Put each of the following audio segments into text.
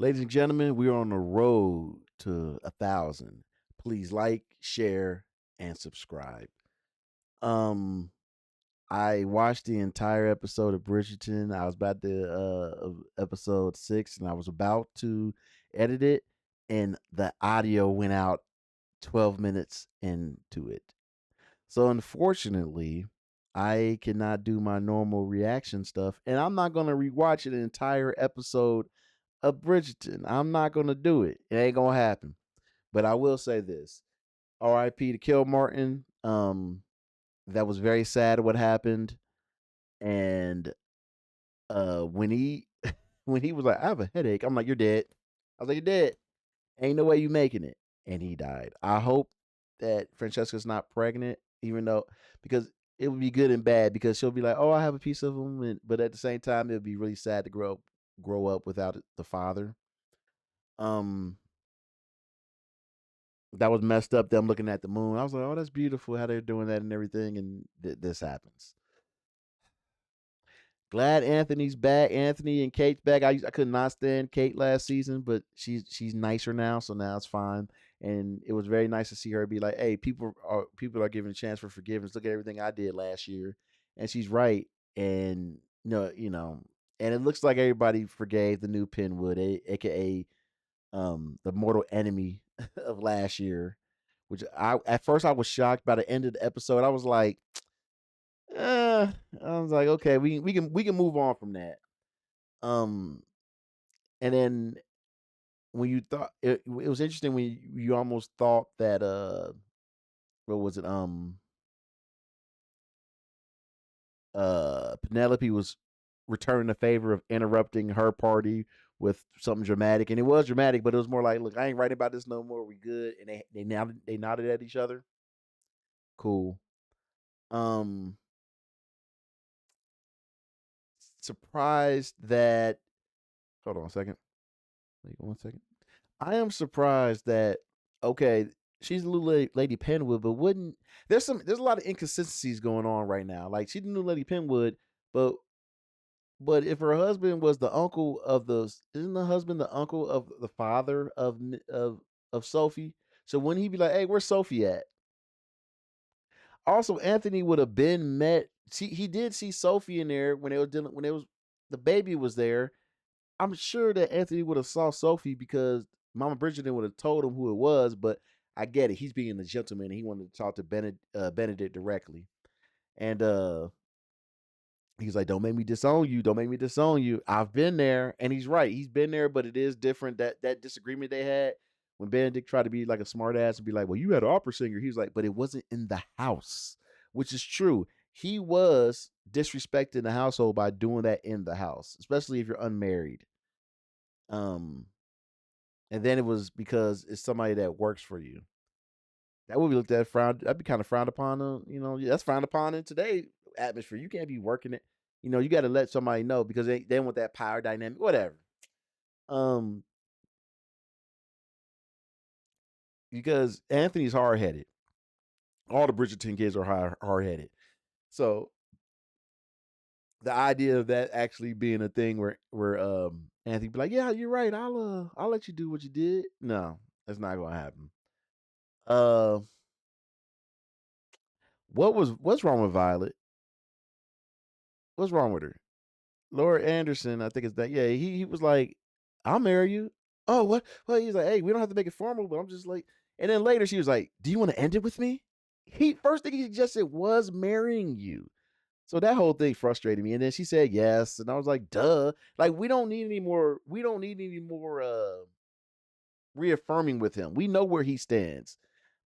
Ladies and gentlemen, we are on the road to 1,000. Please like, share, and subscribe. Um, I watched the entire episode of Bridgerton. I was about to episode 6, and I was about to edit it, and the audio went out 12 minutes into it. So unfortunately, I cannot do my normal reaction stuff, and I'm not gonna rewatch an entire episode of Bridgerton. I'm not gonna do it. It ain't gonna happen. But I will say this: R.I.P. to Kill Martin. That was very sad what happened, and when he when he was like, "I have a headache," I'm like, "You're dead." I was like, "You're dead. Ain't no way you making it." And he died. I hope that Francesca's not pregnant, even though because it would be good and bad because she'll be like, "Oh, I have a piece of him," but at the same time, it would be really sad to grow up without the father. Um, that was messed up. Them looking at the moon. I was like, "Oh, that's beautiful how they're doing that and everything," and this happens. Glad Anthony's back. Anthony and Kate's back. I could not stand Kate last season, but she's nicer now, so now it's fine. And it was very nice to see her be like, "Hey, people are giving a chance for forgiveness. Look at everything I did last year," and she's right. And and it looks like everybody forgave the new Penwood, aka the mortal enemy of last year. Which I at first I was shocked. By the end of the episode, I was like, uh, I was like, okay, we can move on from that. Um, and then when you thought it was interesting when you almost thought that what was it Penelope was returning the favor of interrupting her party with something dramatic, and it was dramatic, but it was more like, look, I ain't writing about this no more. We good, and they nodded at each other. Cool. Um, surprised that. Hold on a second. Wait 1 second. I am surprised that okay, she's the new Lady Penwood, but wouldn't there's a lot of inconsistencies going on right now. Like she's the new Lady Penwood, but if her husband was the uncle of the isn't the husband the uncle of the father of Sophie? So wouldn't he be like, hey, where's Sophie at? Also, Anthony would have been met. See, he did see Sophie in there when they were dealing when it was the baby was there. I'm sure that Anthony would have saw Sophie because Mama Bridgerton would have told him who it was, but I get it. He's being a gentleman and he wanted to talk to Benedict directly. And he's like, "Don't make me disown you. Don't make me disown you." I've been there, and he's right. He's been there, but it is different. That disagreement they had when Benedict tried to be like a smart ass and be like, "Well, you had an opera singer." He was like, "But it wasn't in the house," which is true. He was disrespecting the household by doing that in the house, especially if you're unmarried. Um, and then it was because it's somebody that works for you. That would be looked at frowned. That'd be kind of frowned upon. That's frowned upon in today's atmosphere. You can't be working it. You got to let somebody know because they want that power dynamic. Whatever. Um, because Anthony's hard headed. All the Bridgerton kids are hard headed. So the idea of that actually being a thing where Anthony be like, yeah, you're right. I'll let you do what you did. No, that's not gonna happen. Uh, what's wrong with Violet? What's wrong with her? Laura Anderson, I think it's that. Yeah, he was like, "I'll marry you." Oh, what? Well, he's like, "Hey, we don't have to make it formal," but I'm just like, and then later she was like, "Do you want to end it with me?" He first thing he suggested was marrying you. So that whole thing frustrated me. And then she said yes, and I was like, "Duh!" Like we don't need any more. We don't need any more reaffirming with him. We know where he stands,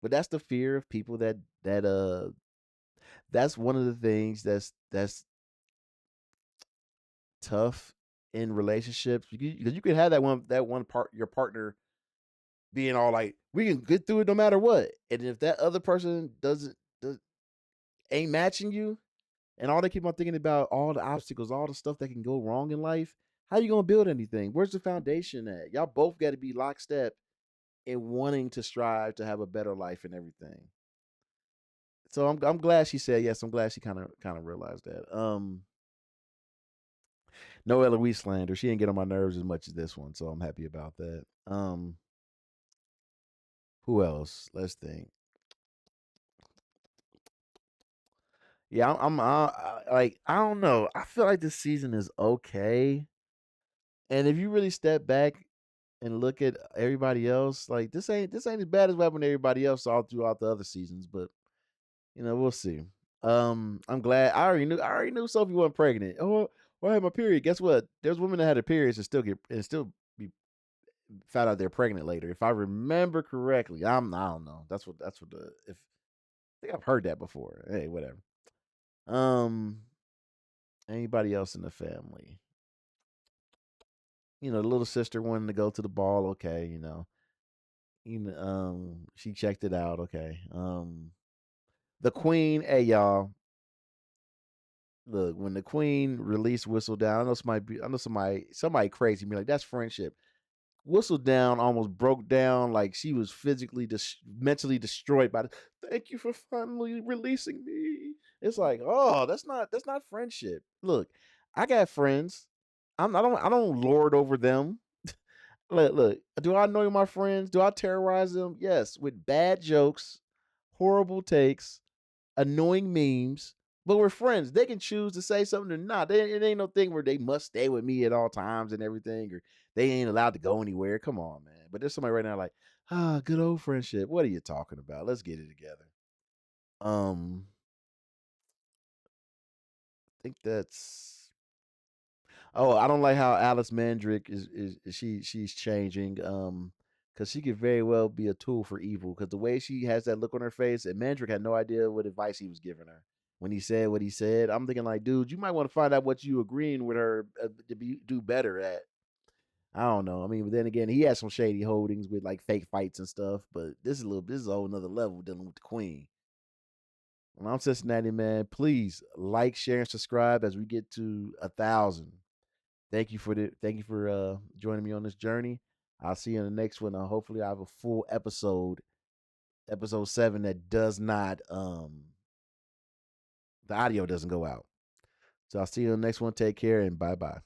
but that's the fear of people that's one of the things that's tough in relationships because you can have that one part your partner being all like we can get through it no matter what, and if that other person ain't matching you and all they keep on thinking about all the obstacles, all the stuff that can go wrong in life, how you gonna build anything? Where's the foundation at? Y'all both got to be lockstep in wanting to strive to have a better life and everything. So I'm glad she said yes. I'm glad she kind of realized that. No Eloise slander. She didn't get on my nerves as much as this one, so I'm happy about that. Who else? Let's think. Yeah, like I don't know. I feel like this season is okay, and if you really step back and look at everybody else, like this ain't as bad as what happened to everybody else all throughout the other seasons. But we'll see. I'm glad. I already knew Sophie wasn't pregnant. Oh, well, I had my period. Guess what? There's women that had their periods and still be found out they're pregnant later. If I remember correctly, I don't know. That's what the if I think I've heard that before. Hey, whatever. Um, Anybody else in the family? The little sister wanted to go to the ball. Okay, she checked it out. Okay. The queen. Hey, y'all. Look, when the queen released Whistle Down, I know somebody crazy be like, that's friendship. Whistle Down almost broke down, like she was physically mentally destroyed by the thank you for finally releasing me. It's like, oh, that's not friendship. Look, I got friends. I don't lord over them. Look, do I annoy my friends? Do I terrorize them? Yes, with bad jokes, horrible takes, annoying memes. But we're friends. They can choose to say something or not. It ain't no thing where they must stay with me at all times and everything, or they ain't allowed to go anywhere. Come on, man. But there's somebody right now like, good old friendship. What are you talking about? Let's get it together. Um, I think that's. Oh, I don't like how Alice Mandrick she's changing. Because she could very well be a tool for evil. Because the way she has that look on her face, and Mandrick had no idea what advice he was giving her when he said what he said. I'm thinking like, dude, you might want to find out what you agreeing with her do better at. I don't know. I mean, but then again, he has some shady holdings with like fake fights and stuff. But this is a whole nother level dealing with the queen. Well, I'm Cincinnati man. Please like, share, and subscribe as we get to 1,000. Thank you for joining me on this journey. I'll see you in the next one. Hopefully, I have a full episode 7 that does not the audio doesn't go out. So I'll see you in the next one. Take care and bye bye.